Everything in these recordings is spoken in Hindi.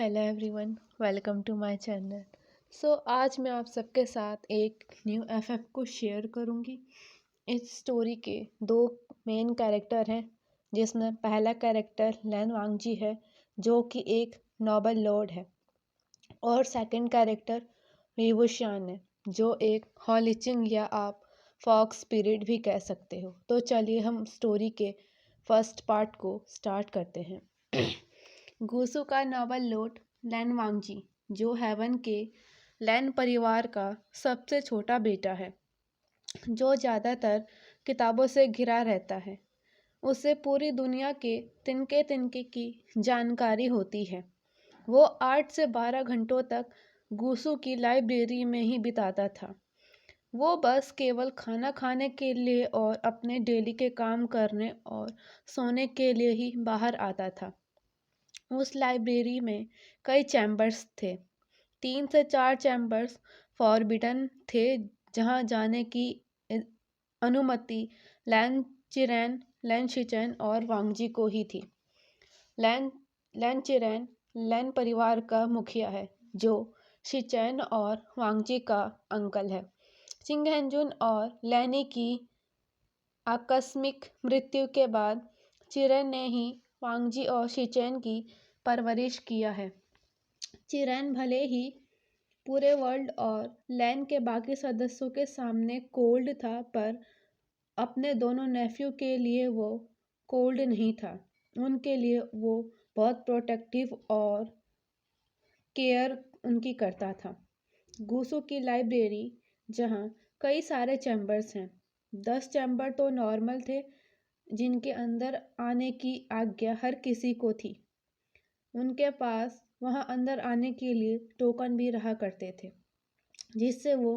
Hello everyone, welcome to my channel. आज मैं आप सबके साथ एक न्यू एफएफ को शेयर करूंगी। इस स्टोरी के दो मेन कैरेक्टर हैं, जिसमें पहला कैरेक्टर लैन वांगजी है, जो कि एक नोबल लॉर्ड है, और सेकंड कैरेक्टर विवुशियान है, जो एक हॉलिचिंग या आप फॉक्स स्पिरिट भी कह सकते हो। तो चलिए हम स्टोरी के फर्स्ट पार्ट को स्टार्ट करते हैं। गुसु का नॉवल लॉर्ड लैन वांगजी, जो हेवन के लैन परिवार का सबसे छोटा बेटा है, जो ज़्यादातर किताबों से घिरा रहता है। उसे पूरी दुनिया के तिनके तिनके की जानकारी होती है। वो 8 से 12 घंटों तक गुसु की लाइब्रेरी में ही बिताता था। वो बस केवल खाना खाने के लिए और अपने डेली के काम करने और सोने के लिए ही बाहर आता था। उस लाइब्रेरी में कई चैम्बर्स थे। 3 से 4 चैम्बर्स फॉरबिडन थे, जहां जाने की अनुमति लैन चिरैन, लैन शिचैन और वांगजी को ही थी। लैन लैन चिरैन लैन परिवार का मुखिया है, जो शिचैन और वांगजी का अंकल है। चिंगहेंजुन और लैनी की आकस्मिक मृत्यु के बाद चिरैन ने ही वांगजी और शिचैन की परवरिश किया है। चिरैन भले ही पूरे वर्ल्ड और लैन के बाकी सदस्यों के सामने कोल्ड था, पर अपने दोनों नेफ्यू के लिए वो कोल्ड नहीं था। उनके लिए वो बहुत प्रोटेक्टिव और केयर उनकी करता था। गुसु की लाइब्रेरी, जहाँ कई सारे चैम्बर्स हैं। 10 चैम्बर तो नॉर्मल थे, जिनके अंदर आने की आज्ञा हर किसी को थी। उनके पास वहाँ अंदर आने के लिए टोकन भी रहा करते थे, जिससे वो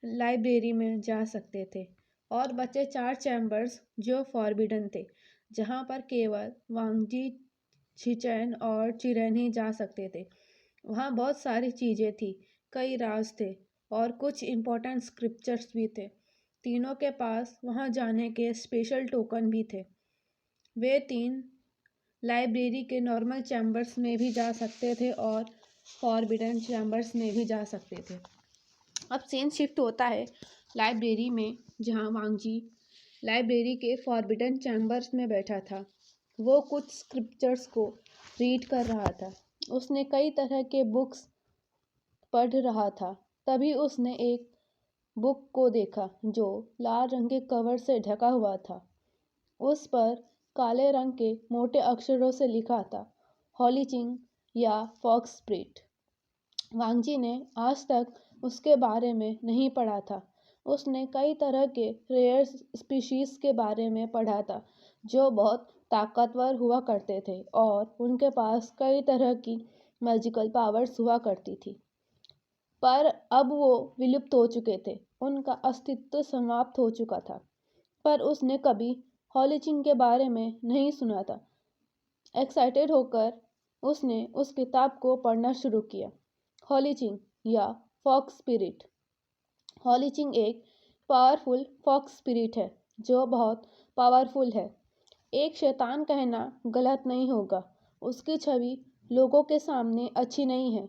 लाइब्रेरी में जा सकते थे। और बचे 4 चैम्बर्स जो फॉरबिडन थे, जहाँ पर केवल वांगजी, शिचैन और चिरैन ही जा सकते थे। वहाँ बहुत सारी चीज़ें थी, कई राज थे और कुछ इम्पोर्टेंट स्क्रिप्चर्स भी थे। तीनों के पास वहाँ जाने के स्पेशल टोकन भी थे। वे 3 लाइब्रेरी के नॉर्मल चैम्बर्स में भी जा सकते थे और फॉरबिडन चैम्बर्स में भी जा सकते थे। अब सीन शिफ्ट होता है लाइब्रेरी में, जहाँ वांगजी लाइब्रेरी के फॉरबिडन चैम्बर्स में बैठा था। वो कुछ स्क्रिप्चर्स को रीड कर रहा था। उसने कई तरह के बुक्स पढ़ रहा था। तभी उसने एक बुक को देखा, जो लाल रंग के कवर से ढका हुआ था। उस पर काले रंग के मोटे अक्षरों से लिखा था, हॉलीचिंग या फॉक्स स्पिरिट। वांगजी ने आज तक उसके बारे में नहीं पढ़ा था। उसने कई तरह के रेयर स्पीशीज के बारे में पढ़ा था, जो बहुत ताकतवर हुआ करते थे और उनके पास कई तरह की मैजिकल पावर्स हुआ करती थी। पर अब वो विलुप्त हो चुके थे, उनका अस्तित्व समाप्त हो चुका था। पर उसने कभी हॉलीचिंग के बारे में नहीं सुना था। एक्साइटेड होकर उसने उस किताब को पढ़ना शुरू किया। हॉलीचिंग या फॉक्स स्पिरिट। हॉलीचिंग एक पावरफुल फॉक्स स्पिरिट है, जो बहुत पावरफुल है। एक शैतान कहना गलत नहीं होगा। उसकी छवि लोगों के सामने अच्छी नहीं है।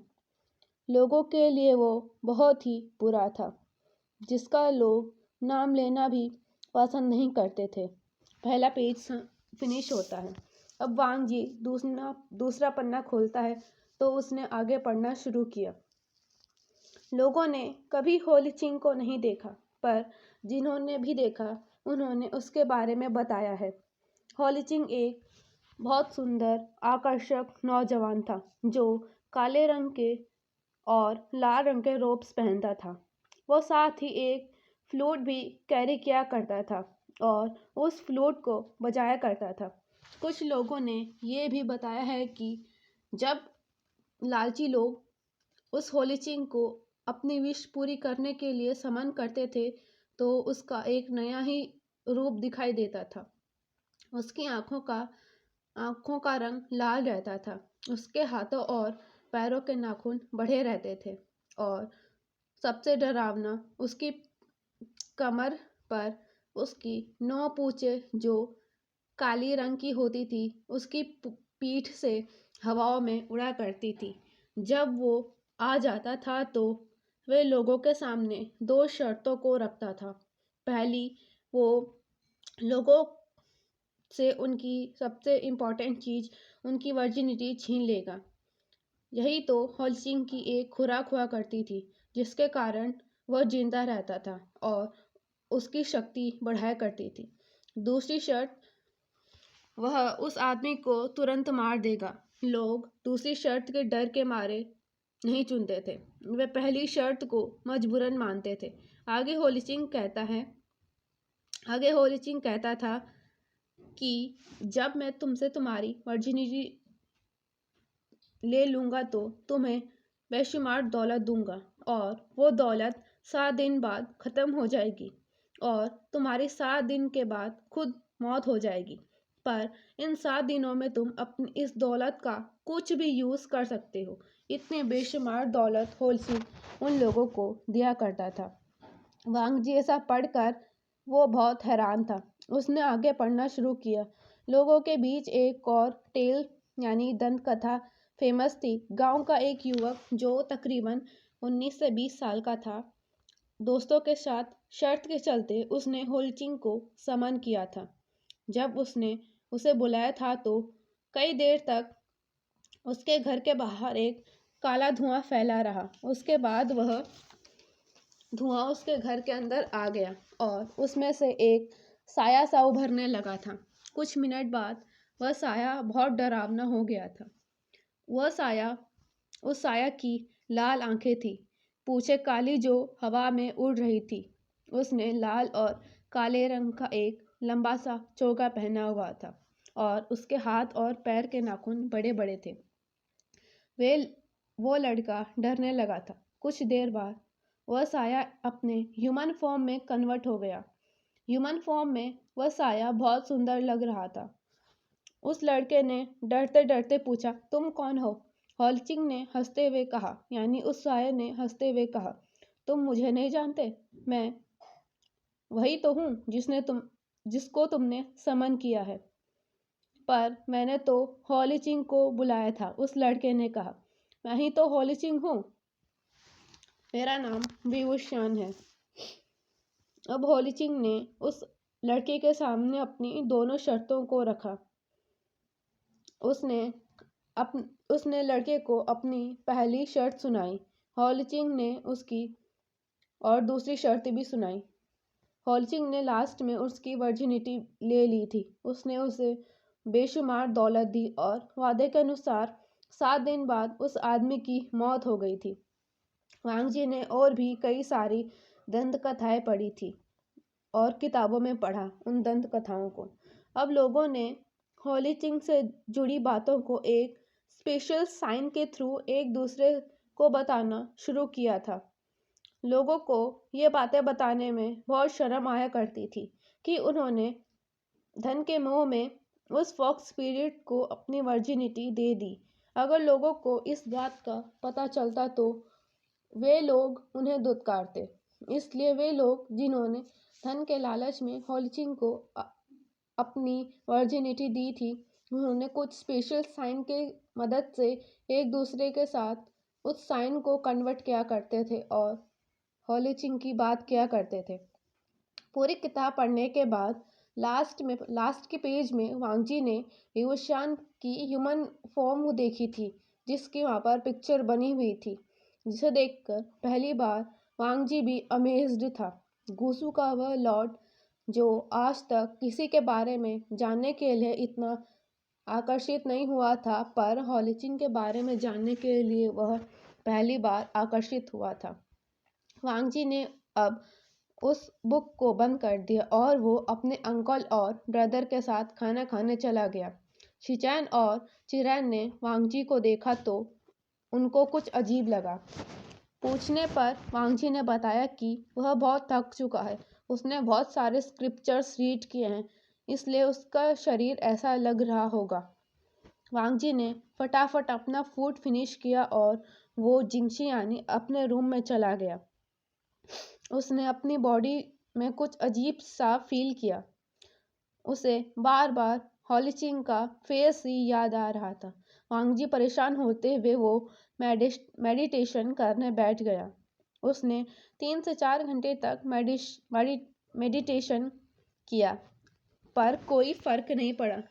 लोगों के लिए वो बहुत ही बुरा था, जिसका लोग नाम लेना भी पसंद नहीं करते थे। पहला पेज फिनिश होता है। अब वांगजी दूसरा पन्ना खोलता है, तो उसने आगे पढ़ना शुरू किया। लोगों ने कभी हॉलीचिंग को नहीं देखा, पर जिन्होंने भी देखा, उन्होंने उसके बारे में बताया है। हॉलीचिंग एक बहुत सुंदर, आकर्षक नौजवान था, जो काले रंग के और लाल रंग के रोब्स पहनता था। वो साथ ही एक फ्लूट भी कैरी किया करता था और उस फ्लूट को बजाया करता था। कुछ लोगों ने ये भी बताया है कि जब लालची लोग उस हॉलीचिंग को अपनी विश पूरी करने के लिए समन करते थे, तो उसका एक नया ही रूप दिखाई देता था। उसकी आँखों का रंग लाल रहता था। उसके हाथों और पैरों के नाखून बड़े रहते थे और सबसे डरावना, उसकी कमर पर उसकी 9 पूंछें, जो काली रंग की होती थी, उसकी पीठ से हवाओं में उड़ा करती थी। जब वो आ जाता था तो वे लोगों के सामने दो शर्तों को रखता था। पहली, वो लोगों से उनकी सबसे इम्पोर्टेंट चीज़, उनकी वर्जिनिटी छीन लेगा। यही तो होल्सिंग की एक खुराक हुआ करती थी, जिसके कारण वह जिंदा रहता था और उसकी शक्ति बढ़ाया करती थी। दूसरी शर्त, वह उस आदमी को तुरंत मार देगा। लोग दूसरी शर्त के डर के मारे नहीं चुनते थे, वे पहली शर्त को मजबूरन मानते थे। आगे होलिचिंग कहता है आगे होलिचिंग कहता था कि जब मैं तुमसे तुम्हारी वर्जिनिटी ले लूंगा तो तुम्हें बेशुमार दौलत दूंगा, और वो दौलत 7 दिन बाद ख़त्म हो जाएगी और तुम्हारी 7 दिन के बाद खुद मौत हो जाएगी। पर इन 7 दिनों में तुम अपनी इस दौलत का कुछ भी यूज़ कर सकते हो। इतनी बेशुमार दौलत होल्सी उन लोगों को दिया करता था। वांग जी ऐसा पढ़कर वो बहुत हैरान था। उसने आगे पढ़ना शुरू किया। लोगों के बीच एक और टेल यानी दंत कथा फेमस थी। गांव का एक युवक जो तकरीबन 19 से 20 साल का था, दोस्तों के साथ शर्त के चलते उसने होल्चिंग को समन किया था। जब उसने उसे बुलाया था तो कई देर तक उसके घर के बाहर एक काला धुआं फैला रहा। उसके बाद वह धुआं उसके घर के अंदर आ गया और उसमें से एक साया सा उभरने लगा था। कुछ मिनट बाद वह साया बहुत डरावना हो गया था। वह साया उस साया की लाल आंखें थी, पूंछें काली जो हवा में उड़ रही थी। उसने लाल और काले रंग का एक लंबा सा चोगा पहना हुआ था और उसके हाथ और पैर के नाखून बड़े बड़े थे। वे वो लड़का डरने लगा था। कुछ देर बाद वह साया अपने ह्यूमन फॉर्म में कन्वर्ट हो गया। ह्यूमन फॉर्म में वह साया बहुत सुंदर लग रहा था। उस लड़के ने डरते डरते पूछा, तुम कौन हो? हॉलचिंग ने हंसते हुए कहा, यानी उस साया ने हंसते हुए कहा, तुम मुझे नहीं जानते? मैं वही तो हूँ जिसको तुमने समन किया है। पर मैंने तो हॉलीचिंग को बुलाया था, उस लड़के ने कहा। मैं ही तो हॉलीचिंग हूँ, मेरा नाम विवुशान है। अब हॉलीचिंग ने उस लड़के के सामने अपनी दोनों शर्तों को रखा। उसने लड़के को अपनी पहली शर्त सुनाई। हॉलीचिंग ने उसकी और दूसरी शर्त भी सुनाई। हॉलचिंग ने लास्ट में उसकी वर्जिनिटी ले ली थी। उसने उसे बेशुमार दौलत दी और वादे के अनुसार 7 दिन बाद उस आदमी की मौत हो गई थी। वांग जी ने और भी कई सारी दंत कथाएं पढ़ी थी और किताबों में पढ़ा उन दंत कथाओं को। अब लोगों ने हॉलीचिंग से जुड़ी बातों को एक स्पेशल साइन के थ्रू एक दूसरे को बताना शुरू किया था। लोगों को ये बातें बताने में बहुत शर्म आया करती थी कि उन्होंने धन के मोह में उस फॉक्स स्पिरिट को अपनी वर्जिनिटी दे दी। अगर लोगों को इस बात का पता चलता तो वे लोग उन्हें धुतकारते। इसलिए वे लोग जिन्होंने धन के लालच में हॉलचिंग को अपनी वर्जिनिटी दी थी, उन्होंने कुछ स्पेशल साइन के मदद से एक दूसरे के साथ उस साइन को कन्वर्ट किया करते थे और हॉलीचिंग की बात किया करते थे। पूरी किताब पढ़ने के बाद लास्ट के पेज में वांगजी ने विवुशान की ह्यूमन फॉर्म देखी थी, जिसकी वहाँ पर पिक्चर बनी हुई थी, जिसे देखकर पहली बार वांगजी भी अमेज्ड था। गुसू का वह लॉर्ड जो आज तक किसी के बारे में जानने के लिए इतना आकर्षित नहीं हुआ था, पर हॉलीचिंग के बारे में जानने के लिए वह पहली बार आकर्षित हुआ था। वांग जी ने अब उस बुक को बंद कर दिया और वो अपने अंकल और ब्रदर के साथ खाना खाने चला गया। शिचैन और चिरैन ने वांग जी को देखा तो उनको कुछ अजीब लगा। पूछने पर वांग जी ने बताया कि वह बहुत थक चुका है, उसने बहुत सारे स्क्रिप्चर्स रीड किए हैं, इसलिए उसका शरीर ऐसा लग रहा होगा। वांग जी ने फटाफट अपना फूड फिनिश किया और वो जिंगशी यानी अपने रूम में चला गया। उसने अपनी बॉडी में कुछ अजीब सा फील किया। उसे बार बार हॉलीचिंग का फेस ही याद आ रहा था। वांगजी परेशान होते हुए वो मेडिटेशन करने बैठ गया। उसने 3 से 4 घंटे तक मेडिटेशन किया, पर कोई फर्क नहीं पड़ा।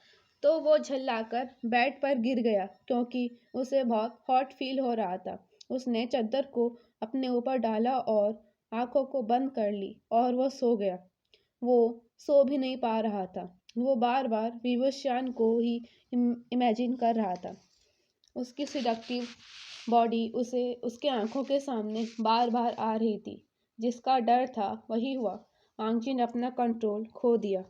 तो वो झल्लाकर बेड पर गिर गया क्योंकि उसे बहुत हॉट फील हो रहा था। उसने चादर को अपने ऊपर डाला और आंखों को बंद कर ली और वो सो गया। वो सो भी नहीं पा रहा था। वो बार बार विवस्वान को ही इमेजिन कर रहा था। उसकी सिडक्टिव बॉडी उसे उसके आंखों के सामने बार बार आ रही थी। जिसका डर था वही हुआ। वांगजी ने अपना कंट्रोल खो दिया